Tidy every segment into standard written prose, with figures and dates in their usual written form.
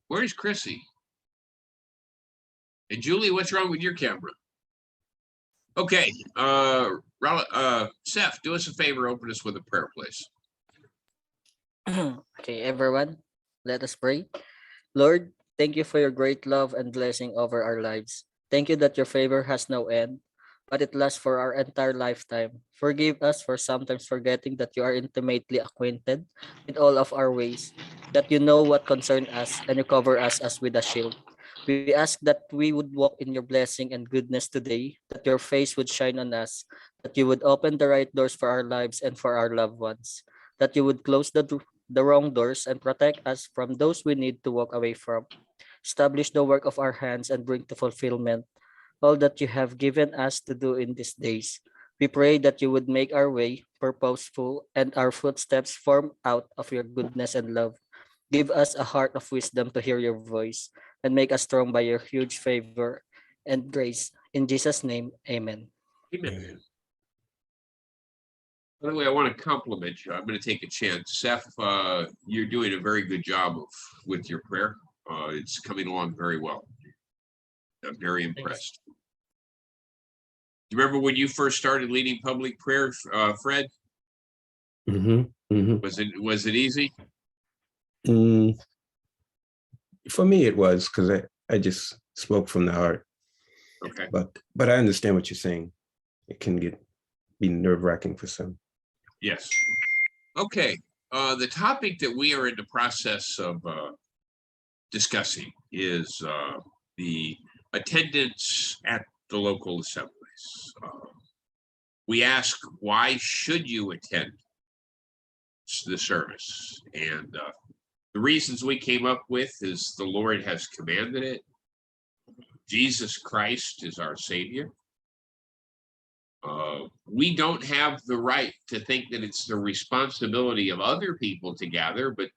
Where's Chrissy? And Julie, what's wrong with your camera? Okay, Seth, do us a favor, open us with a prayer, please. Okay, everyone, let us pray. Lord, thank you for your great love and blessing over our lives. Thank you that your favor has no end, but it lasts for our entire lifetime. Forgive us for sometimes forgetting that you are intimately acquainted with all of our ways, that you know what concern us and you cover us as with a shield. We ask that we would walk in your blessing and goodness today, that your face would shine on us, that you would open the right doors for our lives and for our loved ones, that you would close the wrong doors and protect us from those we need to walk away from. Establish the work of our hands and bring to fulfillment all that you have given us to do in these days. We pray that you would make our way purposeful and our footsteps form out of your goodness and love. Give us a heart of wisdom to hear your voice and make us strong by your huge favor and grace. In Jesus' name, amen. Amen. By the way, I want to compliment you. I'm going to take a chance. Seth, you're doing a very good job with your prayer. It's coming along very well. I'm very impressed. Do you remember when you first started leading public prayer, Fred? Was it easy? For me, it was, because I just spoke from the heart. Okay. But I understand what you're saying. It can be nerve-wracking for some. Yes. Okay. The topic that we are in the process of discussing is the attendance at the local assemblies. We ask, why should you attend the service? And the reasons we came up with is the Lord has commanded it. Jesus Christ is our Savior. We don't have the right to think that it's the responsibility of other people to gather, but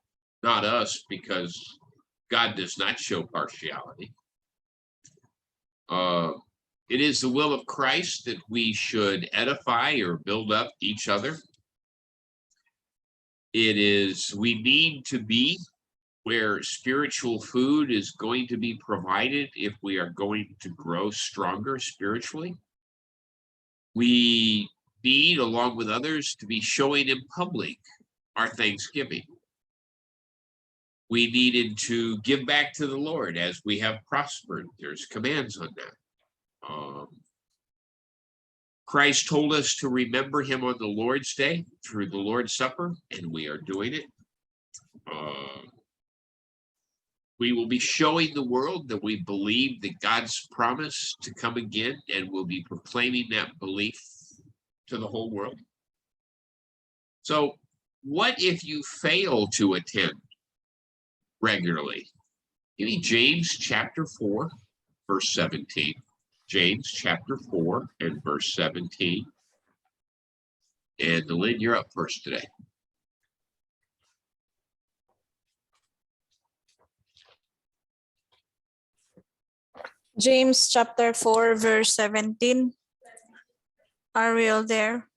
not us, because God does not show partiality. It is the will of Christ that we should edify or build up each other. We need to be where spiritual food is going to be provided if we are going to grow stronger spiritually. We need, along with others, to be showing in public our thanksgiving. We needed to give back to the Lord as we have prospered. There's commands on that. Christ told us to remember him on the Lord's Day through the Lord's Supper, and we are doing it. We will be showing the world that we believe that God's promise to come again, and we'll be proclaiming that belief to the whole world. So what if you fail to attend regularly? Give me James chapter 4, verse 17. James chapter 4 and verse 17. And Lynn, you're up first today. James chapter 4, verse 17. Are we all there?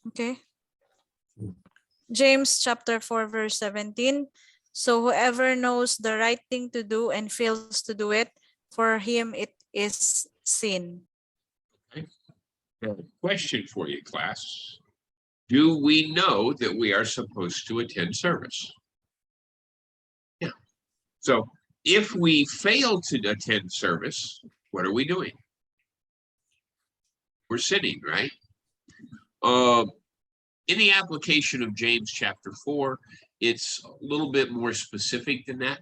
Okay. James chapter 4, verse 17. So whoever knows the right thing to do and fails to do it, for him it is sin. Okay. Question for you, class. Do we know that we are supposed to attend service? Yeah. So if we fail to attend service, what are we doing? We're sinning, right? In the application of James chapter 4, it's a little bit more specific than that.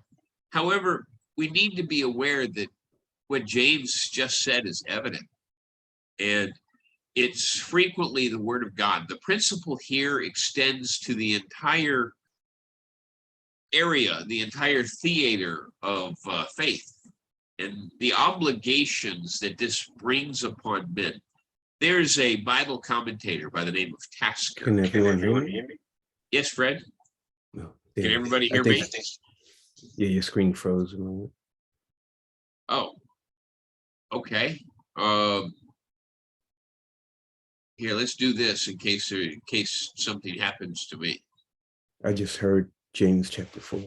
However, we need to be aware that what James just said is evident, and it's frequently the word of God. The principle here extends to the entire area, the entire theater of faith, and the obligations that this brings upon men. There's a Bible commentator by the name of Tasker. Can everyone hear me? Yes, Fred? No. Can everybody I hear think- me? Yeah, your screen froze a moment. Oh, okay. Here, let's do this in case something happens to me. I just heard James chapter 4.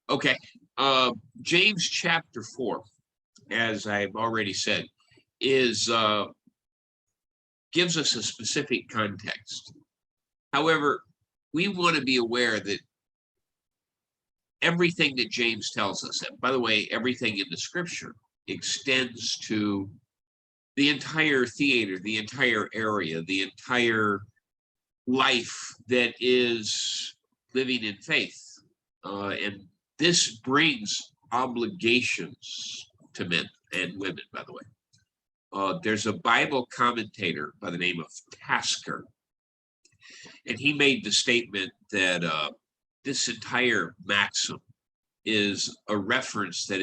Okay, James chapter 4, as I've already said, is gives us a specific context. However, we want to be aware that everything that James tells us, and by the way, everything in the scripture extends to the entire theater, the entire area, the entire life that is living in faith. And this brings obligations to men and women, by the way. There's a Bible commentator by the name of Tasker, and he made the statement that this entire maxim is a reference that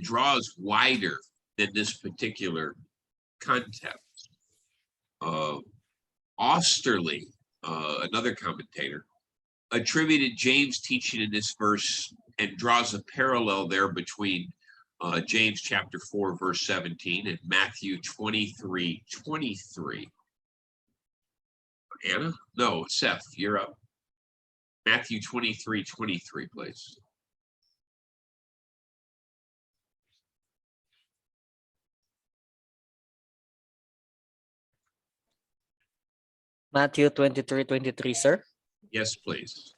draws wider than this particular context. Osterley, another commentator, attributed James' teaching in this verse and draws a parallel there between James chapter 4, verse 17 and Matthew 23:23. Anna? No, Seth, you're up. Matthew 23:23, please. Matthew 23:23, sir. Yes, please.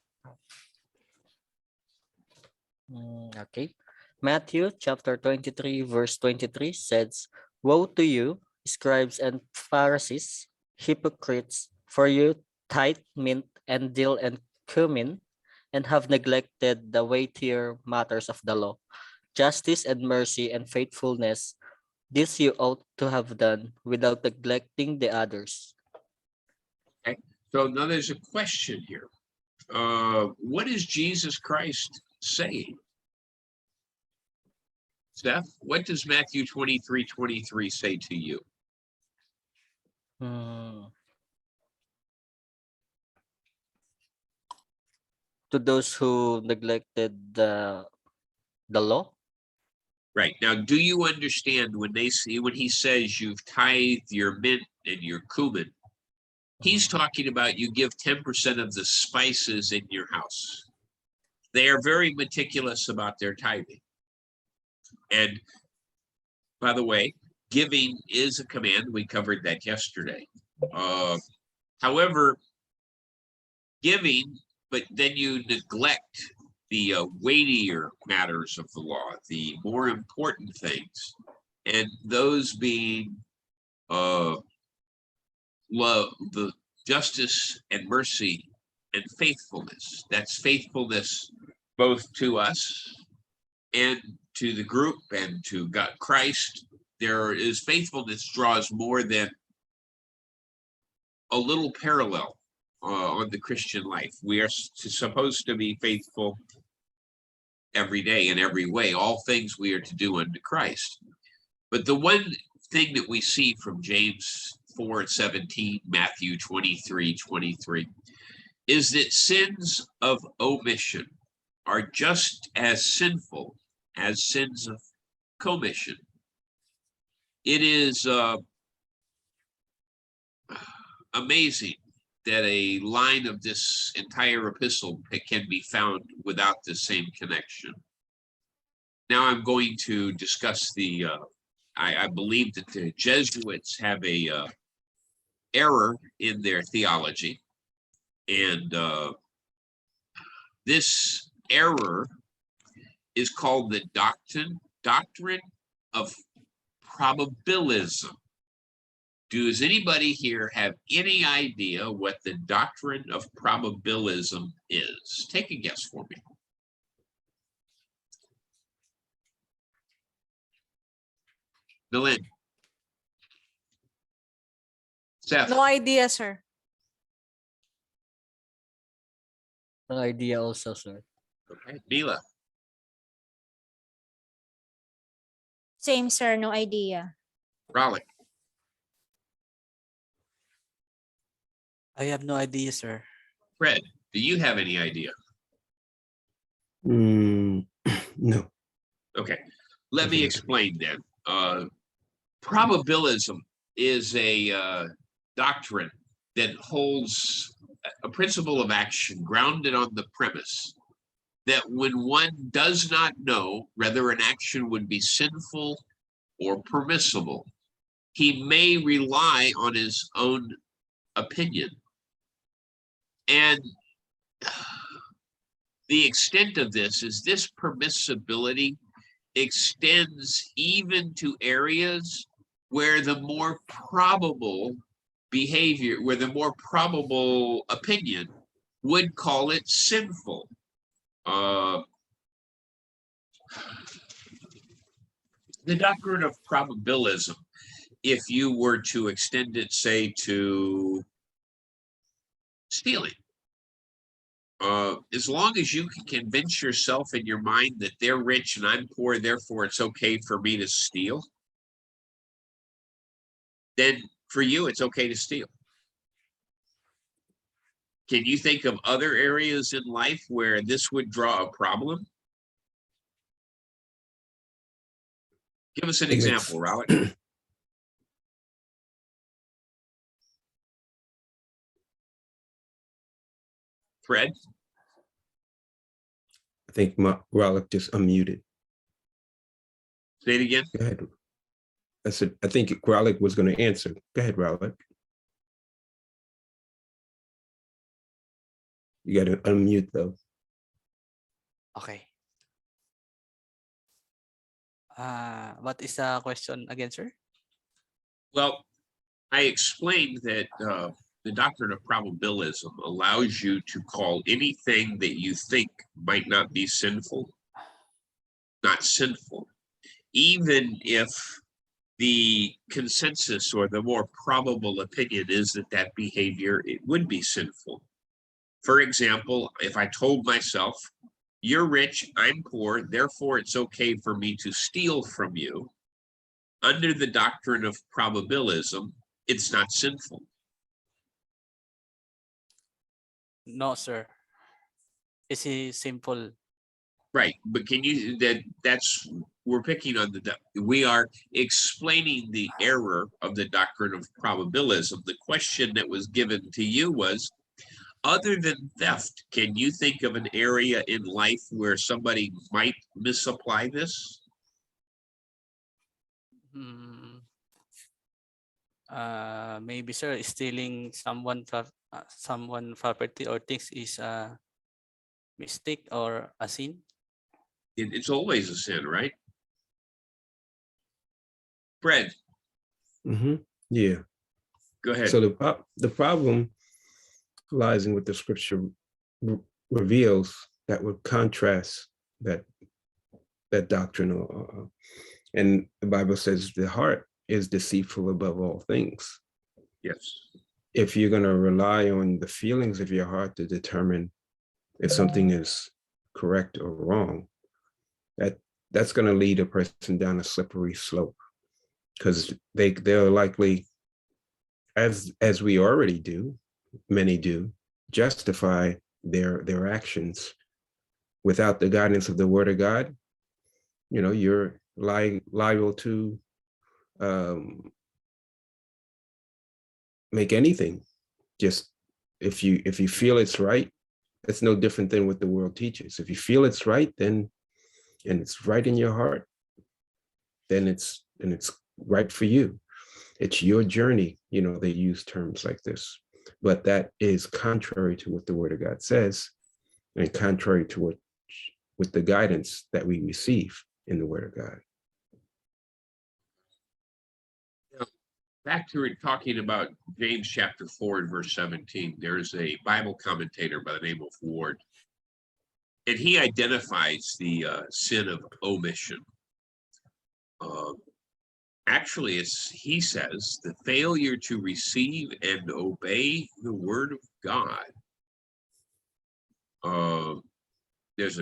Okay. Matthew chapter 23, verse 23 says, "Woe to you, scribes and Pharisees, hypocrites, for you tithe mint and dill and cumin, and have neglected the weightier matters of the law, justice and mercy and faithfulness. This you ought to have done without neglecting the others." So now there's a question here. What is Jesus Christ saying? Steph, what does Matthew 23:23 say to you? To those who neglected the law? Right. Now, do you understand when he says you've tithed your mint and your cumin, he's talking about you give 10% of the spices in your house. They are very meticulous about their tithing. And by the way, giving is a command. We covered that yesterday. However, giving, but then you neglect the weightier matters of the law, the more important things, and those being love, the justice and mercy and faithfulness. That's faithfulness both to us and to the group and to God, Christ. There is faithfulness draws more than a little parallel on the Christian life. We are supposed to be faithful every day in every way. All things we are to do unto Christ. But the one thing that we see from James 4:17, Matthew 23:23, is that sins of omission are just as sinful as sins of commission. It is amazing that a line of this entire epistle can be found without the same connection. Now I'm going to discuss the, I believe that the Jesuits have a error in their theology. And this error is called the doctrine of probabilism. Does anybody here have any idea what the doctrine of probabilism is? Take a guess for me. Nalin. Seth. No idea, sir. No idea also, sir. Okay. Mila. Same, sir. No idea. Raleigh. I have no idea, sir. Fred, do you have any idea? No. Okay, let me explain then. Probabilism is a doctrine that holds a principle of action grounded on the premise that when one does not know whether an action would be sinful or permissible, he may rely on his own opinion. And the extent of this is this permissibility extends even to areas where the more probable behavior, where the more probable opinion would call it sinful. The doctrine of probabilism, if you were to extend it, say, to stealing, as long as you can convince yourself in your mind that they're rich and I'm poor, therefore it's okay for me to steal, then for you, it's okay to steal. Can you think of other areas in life where this would draw a problem? Give us an It makes- example, Robert. Fred? I think Rollick just unmuted. Say it again. Go ahead. I said, I think Rollick was going to answer. Go ahead, Rollick. You got to unmute though. Okay. What is the question again, sir? Well, I explained that the doctrine of probabilism allows you to call anything that you think might not be sinful, not sinful, even if the consensus or the more probable opinion is that that behavior, it would be sinful. For example, if I told myself, you're rich, I'm poor, therefore it's okay for me to steal from you, under the doctrine of probabilism, it's not sinful. No, sir. It's a simple. Right, but can you, that's, we're picking on we are explaining the error of the doctrine of probabilism. The question that was given to you was, other than theft, can you think of an area in life where somebody might misapply this? Maybe, sir, stealing someone property or things is a mistake or a sin. It's always a sin, right? Fred, Yeah. go ahead. So the problem lies in what the scripture reveals that would contrast that doctrine. And the Bible says the heart is deceitful above all things. Yes. If you're going to rely on the feelings of your heart to determine if something is correct or wrong, that's going to lead a person down a slippery slope, because they're likely, as we already do, many do, justify their actions without the guidance of the Word of God. You know, you're liable to make anything. Just if you feel it's right, it's no different than what the world teaches. If you feel it's right, then, and it's right in your heart, then it's right for you. It's your journey. You know, they use terms like this, but that is contrary to what the Word of God says, and contrary to what the guidance that we receive in the Word of God. Back to talking about James chapter 4 and verse 17, there's a Bible commentator by the name of Ward, and he identifies the sin of omission. Actually, he says the failure to receive and obey the word of God. There's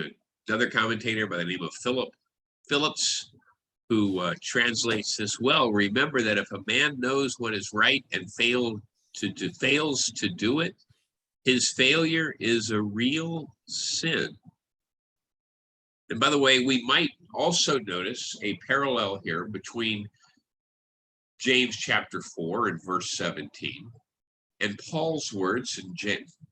another commentator by the name of Phillips, who translates this well. Remember that if a man knows what is right and fails to do it, his failure is a real sin. And by the way, we might also notice a parallel here between James chapter 4 and verse 17, and Paul's words in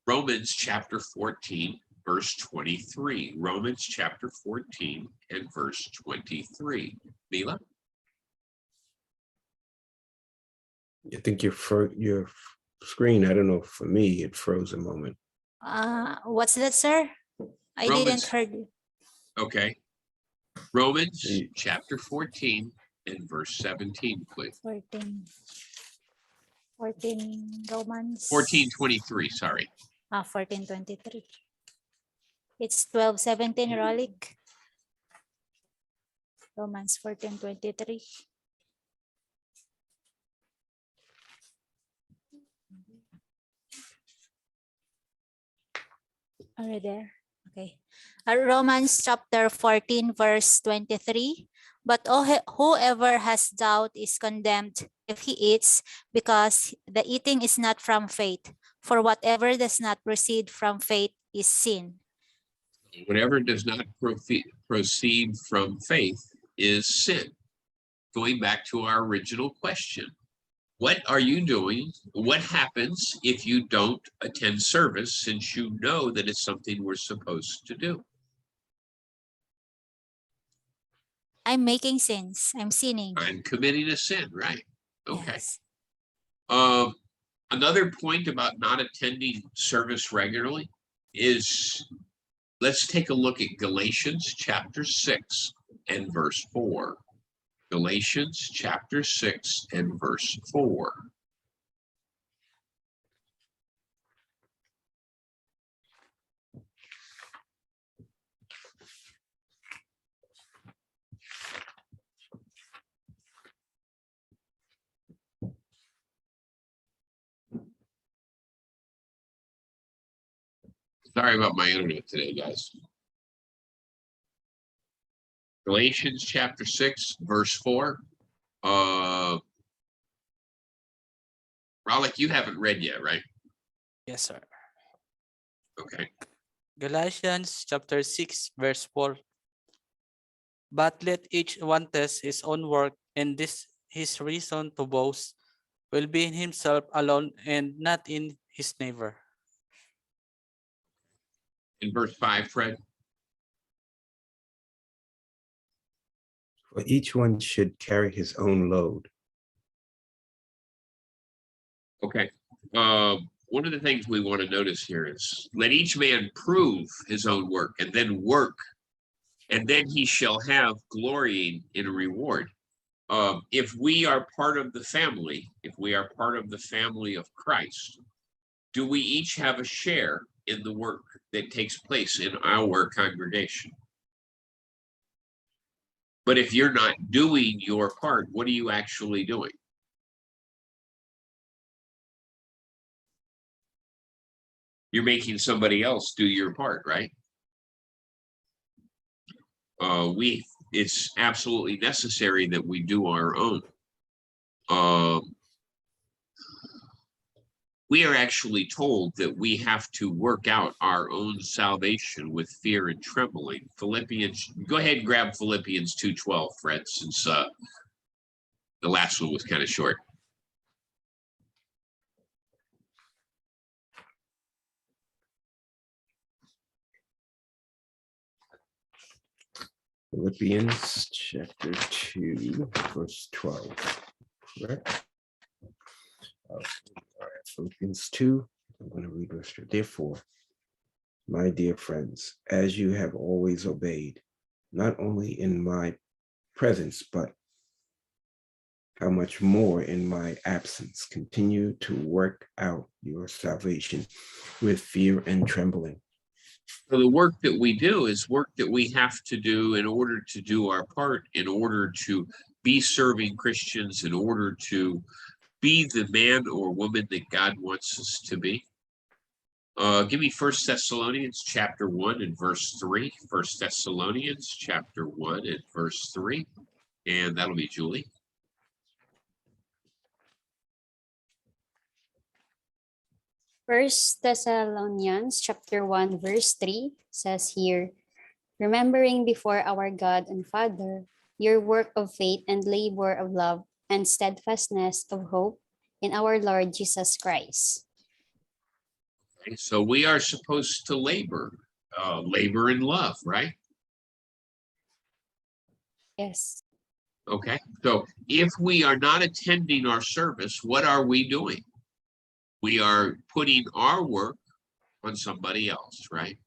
Romans chapter 14, verse 23. Romans chapter 14 and verse 23. Mila? I think your screen, I don't know, for me, it froze a moment. What's that, sir? I Romans- didn't heard you. Okay. Romans Ye- chapter 14 and verse 17, please. 14 Romans. 14:23, sorry. 14:23. It's 12:17, Rolik. Romans 14:23. Are you there? Okay. Romans chapter 14, verse 23. But whoever has doubt is condemned if he eats, because the eating is not from faith. For whatever does not proceed from faith is sin. Whatever does not proceed from faith is sin. Going back to our original question, what are you doing? What happens if you don't attend service, since you know that it's something we're supposed to do? I'm making sins. I'm sinning. I'm committing a sin, right? Okay. Yes. Another point about not attending service regularly is, let's take a look at Galatians chapter 6 and verse 4. Galatians chapter 6 and verse 4. Sorry about my internet today, guys. Galatians chapter 6, verse 4. Raleigh, you haven't read yet, right? Yes, sir. Okay. Galatians chapter 6, verse 4. But let each one test his own work, and this his reason to boast will be in himself alone and not in his neighbor. In verse 5, Fred. For each one should carry his own load. Okay. One of the things we want to notice here is, let each man prove his own work, and then work, and then he shall have glorying in a reward. If we are part of the family, if we are part of the family of Christ, do we each have a share in the work that takes place in our congregation? But if you're not doing your part, what are you actually doing? You're making somebody else do your part, right? It's absolutely necessary that we do our own. We are actually told that we have to work out our own salvation with fear and trembling. Philippians, go ahead and grab Philippians 2:12, Fred, since the last one was kind of short. Philippians chapter 2, verse 12. Correct? All right, Philippians 2, I'm going to read verse 2. Therefore, my dear friends, as you have always obeyed, not only in my presence, but how much more in my absence, continue to work out your salvation with fear and trembling. So the work that we do is work that we have to do in order to do our part, in order to be serving Christians, in order to be the man or woman that God wants us to be. Give me 1 Thessalonians chapter 1 and verse 3. 1 Thessalonians chapter 1 and verse 3. And that'll be Julie. First Thessalonians chapter 1 verse 3 says here, remembering before our God and Father your work of faith and labor of love and steadfastness of hope in our Lord Jesus Christ. Okay, so we are supposed to labor in love, right? Yes. Okay, so if we are not attending our service, what are we doing? We are putting our work on somebody else, right?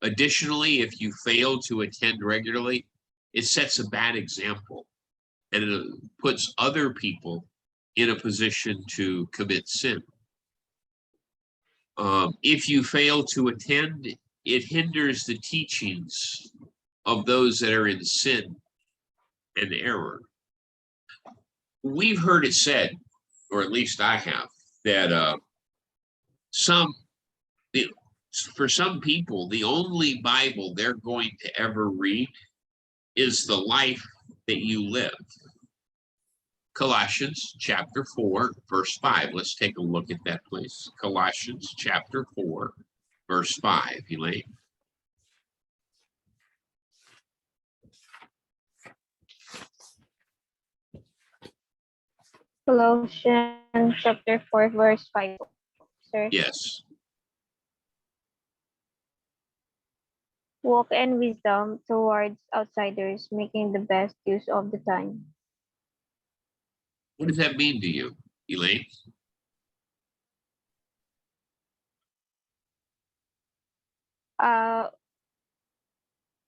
Additionally, if you fail to attend regularly, it sets a bad example and it puts other people in a position to commit sin. If you fail to attend, it hinders the teachings of those that are in sin and error. We've heard it said, or at least I have, that for some people, the only Bible they're going to ever read is the life that you live. Colossians chapter 4, verse 5. Let's take a look at that, please. Colossians chapter 4, verse 5, Elaine. Colossians chapter 4, verse 5, sir. Yes. Walk in wisdom towards outsiders, making the best use of the time. What does that mean to you, Elaine?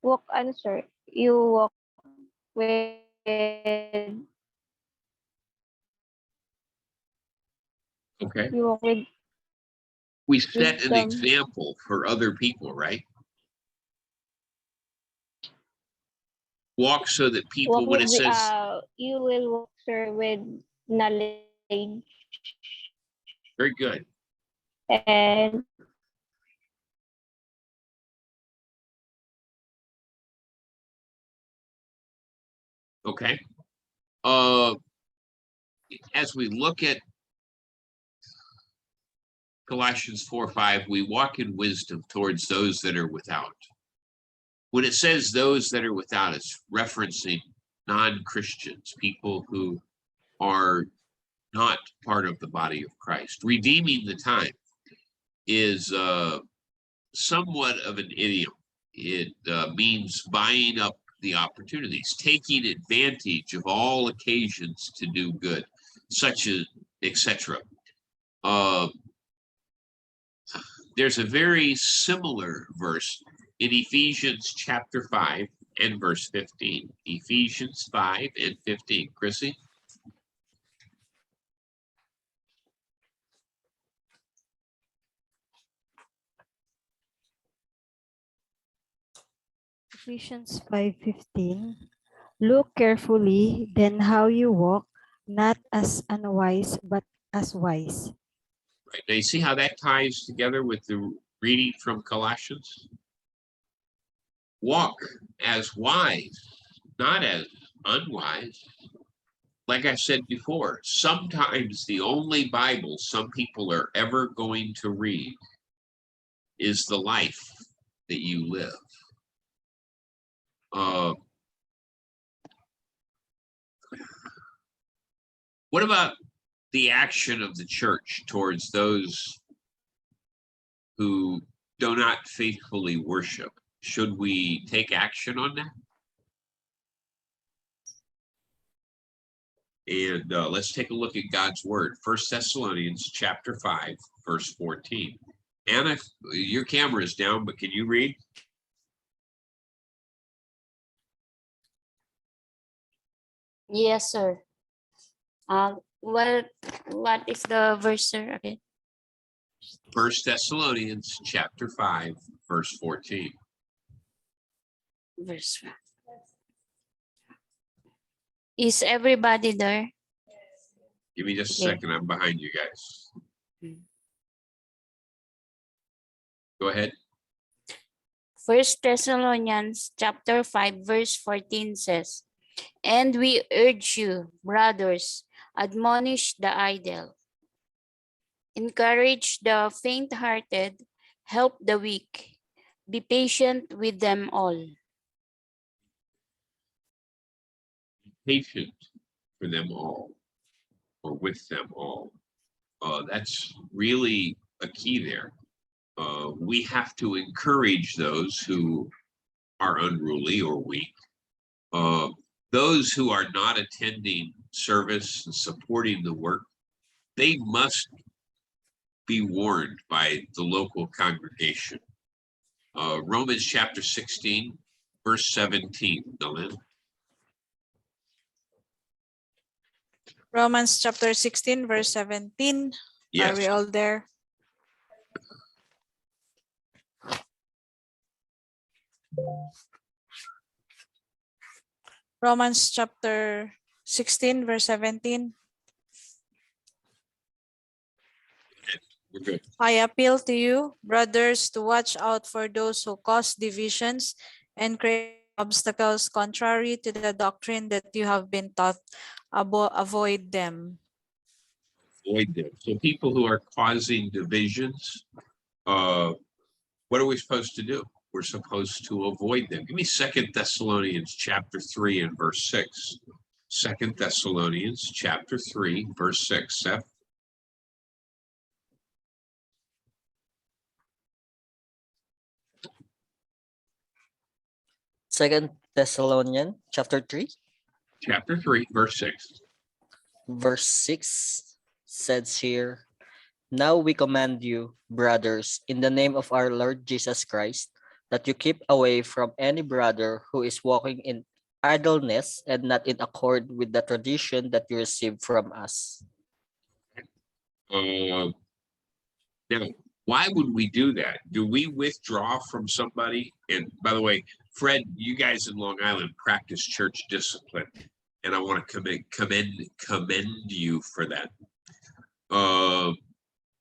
Walk, ano sir, you walk with, Okay. you walk with, We set an Wisdom. example for other people, right? Walk so that people, walk when with, it says, you will walk, sir, with knowledge very good. and Okay. As we look at Colossians 4:5, we walk in wisdom towards those that are without. When it says those that are without, it's referencing non-Christians, people who are not part of the body of Christ. Redeeming the time is somewhat of an idiom. It means buying up the opportunities, taking advantage of all occasions to do good, such as etc. There's a very similar verse in Ephesians chapter 5 and verse 15. Ephesians 5 and 15. Chrissy? Ephesians 5:15. Look carefully then how you walk, not as unwise, but as wise. Right. Now you see how that ties together with the reading from Colossians? Walk as wise, not as unwise. Like I said before, sometimes the only Bible some people are ever going to read is the life that you live. What about the action of the church towards those who do not faithfully worship? Should we take action on that? And let's take a look at God's word. 1 Thessalonians chapter 5, verse 14. Anna, your camera is down, but can you read? Yes, sir. What is the verse, sir? Okay. 1 Thessalonians chapter 5, verse 14. Verse 5. Is everybody there? Give me just a Okay. second. I'm behind you guys. Go ahead. 1 Thessalonians chapter 5, verse 14 says, and we urge you, brothers, admonish the idle, encourage the faint-hearted, help the weak, be patient with them all. patient for them all or with them all. That's really a key there. We have to encourage those who are unruly or weak. Those who are not attending service and supporting the work, they must be warned by the local congregation. Romans chapter 16, verse 17, Dylan. Romans chapter 16, verse 17. Are Yes, we all there? Romans chapter 16, verse 17. we're good. I appeal to you, brothers, to watch out for those who cause divisions and create obstacles contrary to the doctrine that you have been taught. Avoid them. Avoid them. So people who are causing divisions, what are we supposed to do? We're supposed to avoid them. Give me 2 Thessalonians chapter 3 and verse 6. 2 Thessalonians chapter 3, verse 6. Seth? Second Thessalonians chapter 3, Chapter 3, verse 6. verse 6 says here, now we command you, brothers, in the name of our Lord Jesus Christ, that you keep away from any brother who is walking in idleness and not in accord with the tradition that you received from us. Now, why would we do that? Do we withdraw from somebody? And by the way, Fred, you guys in Long Island practice church discipline, and I want to commend you for that.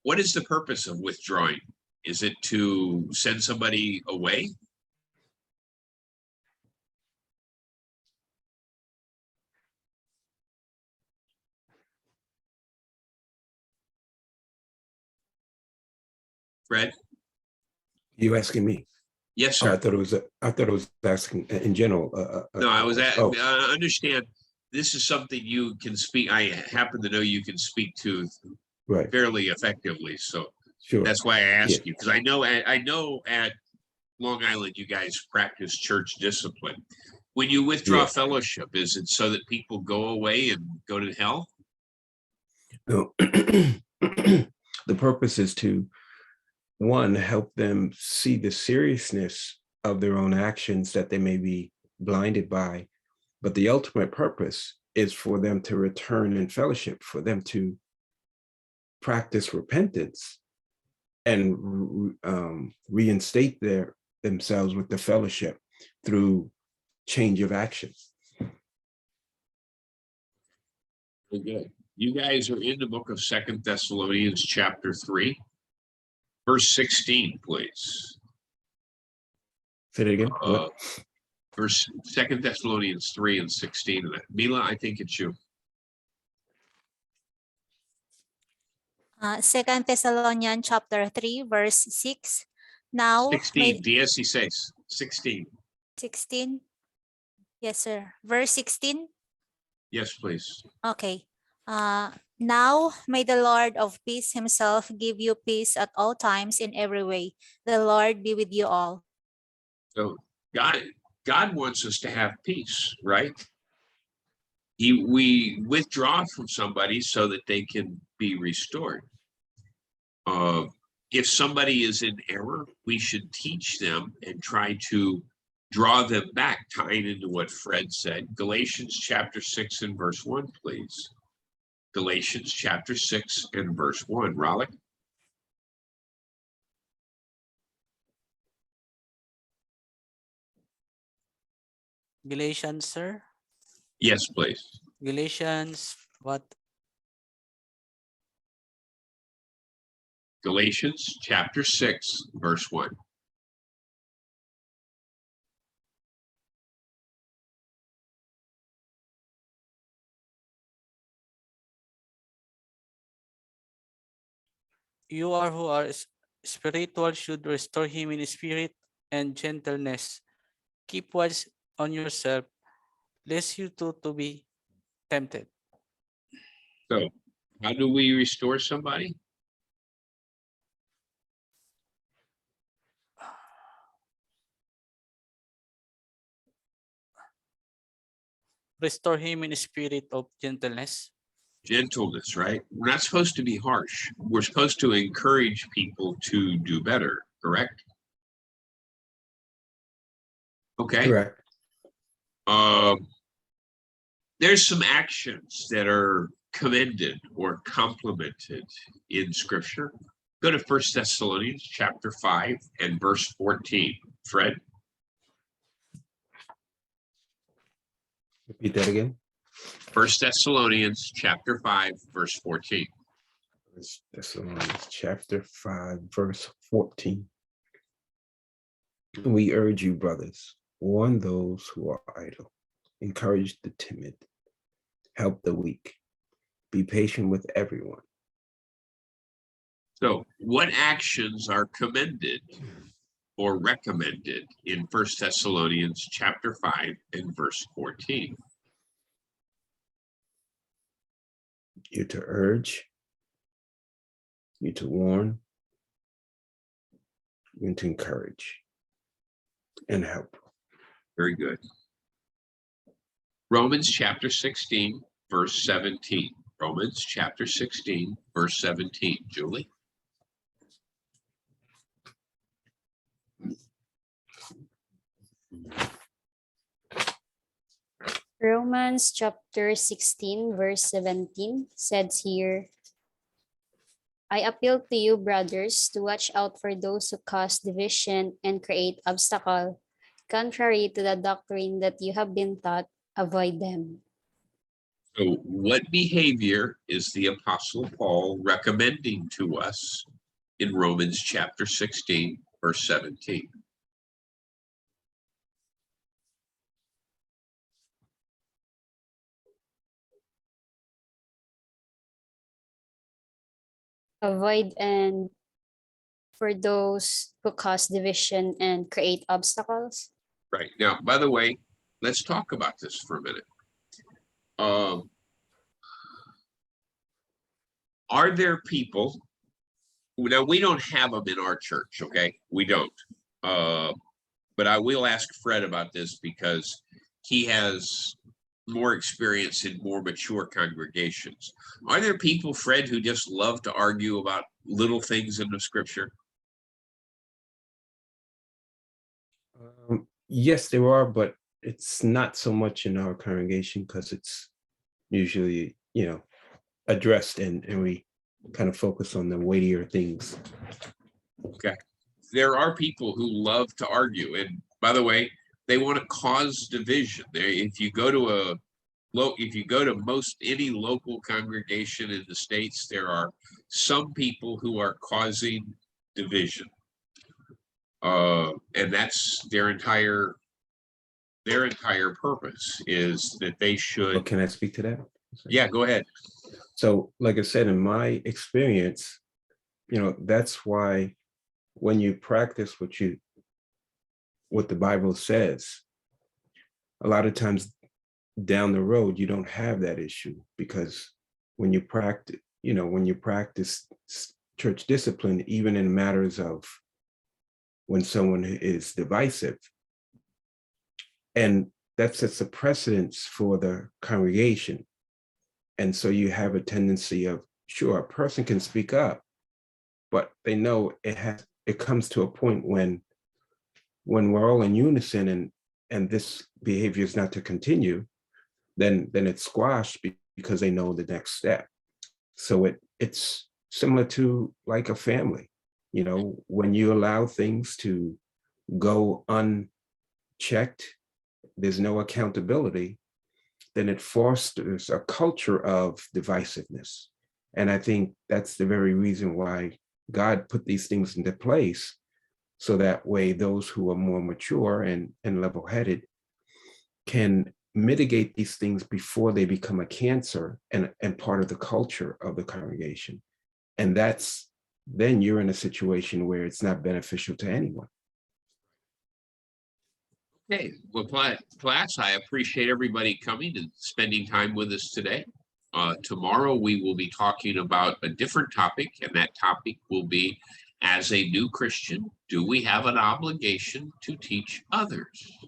What is the purpose of withdrawing? Is it to send somebody away? Fred? You asking me? Yes, Oh, I sir. thought it was asking in general. No, I was at, oh, understand, this is something you can speak, I happen to know you can speak to right, fairly effectively, so sure. that's why I Yeah. ask you, because I know at Long Island, you guys practice church discipline. When you withdraw Yeah. fellowship, is it so that people go away and go to hell? No. The purpose is to, one, help them see the seriousness of their own actions that they may be blinded by. But the ultimate purpose is for them to return in fellowship, for them to practice repentance and reinstate themselves with the fellowship through change of action. Very good. You guys are in the book of 2 Thessalonians chapter 3, verse 16, please. Say it again. What? Verse 2 Thessalonians 3 and 16. Mila, I think it's you. 2 Thessalonians chapter 3, verse 6. Now, 16, 16. 16. Yes, sir. Verse 16. Yes, please. Okay. Now may the Lord of peace himself give you peace at all times in every way. The Lord be with you all. So God wants us to have peace, right? We withdraw from somebody so that they can be restored. If somebody is in error, we should teach them and try to draw them back, tying into what Fred said. Galatians chapter 6 and verse 1, please. Galatians chapter 6 and verse 1. Rollick? Galatians, sir. Yes, please. Galatians, what? Galatians chapter 6, verse 1. You are who are spiritual should restore him in spirit and gentleness. Keep watch on yourself, lest you too to be tempted. So how do we restore somebody? Restore him in a spirit of gentleness. Gentleness, right? We're not supposed to be harsh. We're supposed to encourage people to do better, correct? Okay. Correct. There's some actions that are commended or complimented in scripture. Go to 1 Thessalonians chapter 5 and verse 14. Fred? Repeat that again. 1 Thessalonians chapter 5, verse 14. First Thessalonians chapter 5, verse 14. We urge you, brothers, warn those who are idle, encourage the timid, help the weak, be patient with everyone. So what actions are commended or recommended in 1 Thessalonians chapter 5 and verse 14? You're to urge, you're to warn, you're to encourage and help. Very good. Romans chapter 16, verse 17. Romans chapter 16, verse 17. Julie? Romans chapter 16, verse 17 says here, I appeal to you, brothers, to watch out for those who cause division and create obstacle. Contrary to the doctrine that you have been taught, avoid them. So what behavior is the Apostle Paul recommending to us in Romans chapter 16, verse 17? Avoid and for those who cause division and create obstacles. Right. Now, by the way, let's talk about this for a minute. Are there people, now we don't have them in our church, okay? We don't. But I will ask Fred about this because he has more experience in more mature congregations. Are there people, Fred, who just love to argue about little things in the scripture? Yes, there are, but it's not so much in our congregation because it's usually, addressed and we kind of focus on the weightier things. Okay. There are people who love to argue, and by the way, they want to cause division. If you go to most any local congregation in the States, there are some people who are causing division. And that's their entire purpose is that they should. But can I speak to that? Yeah, go ahead. So, like I said, in my experience, that's why when you practice what the Bible says, a lot of times down the road, you don't have that issue because when you practice church discipline, even in matters of when someone is divisive, and that sets a precedence for the congregation. And so you have a tendency of, sure, a person can speak up, but they know it comes to a point when we're all in unison and this behavior is not to continue, then it's squashed because they know the next step. So it's similar to like a family, when you allow things to go unchecked, there's no accountability, then it fosters a culture of divisiveness. And I think that's the very reason why God put these things into place, so that way those who are more mature and level-headed can mitigate these things before they become a cancer and part of the culture of the congregation. And then you're in a situation where it's not beneficial to anyone. Okay, well, class, I appreciate everybody coming and spending time with us today. Tomorrow, we will be talking about a different topic, and that topic will be, as a new Christian, do we have an obligation to teach others?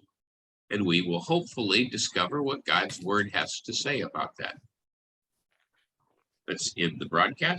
And we will hopefully discover what God's word has to say about that. Let's end the broadcast.